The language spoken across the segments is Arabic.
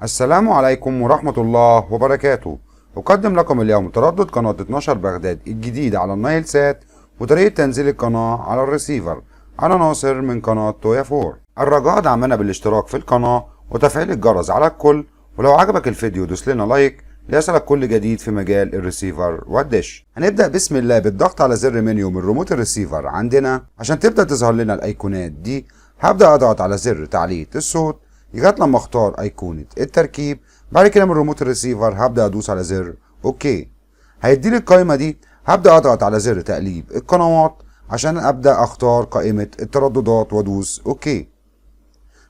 السلام عليكم ورحمة الله وبركاته. أقدم لكم اليوم تردد قناة 12 بغداد الجديدة على النايل سات وطريقة تنزيل القناة على الريسيفر. أنا ناصر من قناة تويا فور. الرجاء دعمنا بالاشتراك في القناة وتفعيل الجرس على الكل، ولو عجبك الفيديو دوس لنا لايك ليصلك كل جديد في مجال الريسيفر والدش. هنبدأ بسم الله بالضغط على زر منيو من ريموت الريسيفر عندنا عشان تبدأ تظهر لنا الأيقونات دي. هبدأ أضغط على زر تعليق الصوت لغايه لما اختار ايقونه التركيب. بعد كده من ريموت الريسيفر هبدا ادوس على زر اوكي. هيديلي القائمه دي. هبدا اضغط على زر تقليب القنوات عشان ابدا اختار قائمه الترددات وادوس اوكي.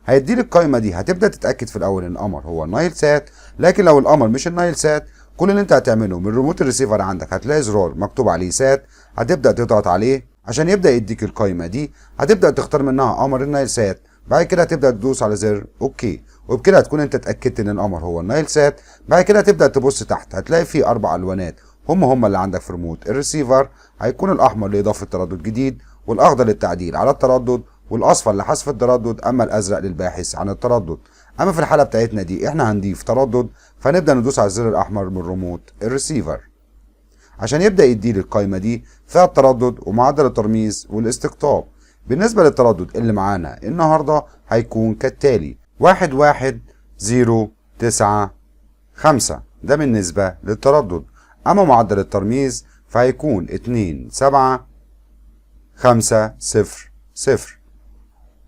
هيديلي القائمه دي. هتبدا تتاكد في الاول ان القمر هو النايل سات، لكن لو القمر مش النايل سات كل اللي انت هتعمله من ريموت الريسيفر عندك هتلاقي زرار مكتوب عليه سات، هتبدا تضغط عليه عشان يبدا يديك القائمه دي. هتبدا تختار منها قمر النايل سات، بعد كده هتبدا تدوس على زر اوكي، وبكده هتكون انت اتاكدت ان القمر هو النايل سات. بعد كده هتبدا تبص تحت هتلاقي فيه 4 الوانات هم اللي عندك في ريموت الريسيفر. هيكون الاحمر لاضافه تردد جديد، والاخضر للتعديل على التردد، والاصفر لحذف التردد، اما الازرق للباحث عن التردد. اما في الحاله بتاعتنا دي احنا هنضيف تردد، فنبدا ندوس على الزر الاحمر من ريموت الريسيفر عشان يبدا يديلي القائمه دي فيها التردد ومعدل الترميز والاستقطاب. بالنسبة للتردد اللي معانا النهاردة هيكون كالتالي: 11095، ده بالنسبة للتردد. أما معدل الترميز فهيكون 27500،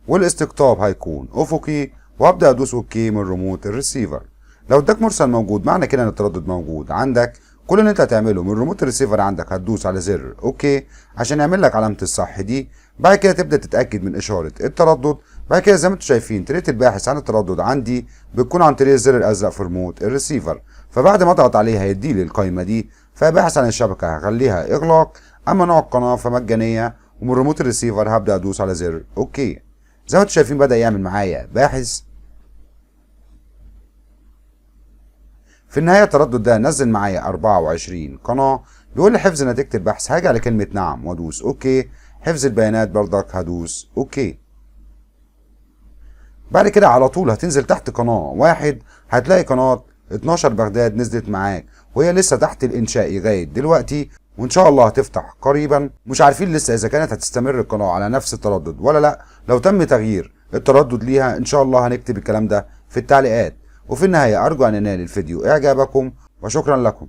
والاستقطاب هيكون أفقي. وأبدأ أدوس أوكي من ريموت الريسيفر. لو اداك مرسل موجود معنى كده إن التردد موجود عندك. كل اللي انت هتعمله من ريموت الريسيفر عندك هتدوس على زر اوكي عشان يعمل لك علامه الصح دي. بعد كده تبدا تتاكد من اشاره التردد. بعد كده زي ما انتم شايفين طريقه الباحث عن التردد عندي بتكون عن طريق الزر الازرق في ريموت الريسيفر. فبعد ما اضغط عليه هيدي لي القائمه دي. فباحث عن الشبكه هخليها اغلاق، اما نوع القناه فمجانيه. ومن ريموت الريسيفر هبدا ادوس على زر اوكي. زي ما انتم شايفين بدا يعمل معايا باحث. في النهاية التردد ده نزل معايا 24 قناة. بيقول لي حفظ نتيجة البحث، هاجي على كلمة نعم وادوس اوكي. حفظ البيانات برضك هدوس اوكي. بعد كده على طول هتنزل تحت قناة واحد هتلاقي قناة 12 بغداد نزلت معاك، وهي لسه تحت الانشاء لغاية دلوقتي، وان شاء الله هتفتح قريبا. مش عارفين لسه اذا كانت هتستمر القناة على نفس التردد ولا لا. لو تم تغيير التردد ليها ان شاء الله هنكتب الكلام ده في التعليقات. وفي النهاية أرجو أن ينال الفيديو إعجابكم وشكرا لكم.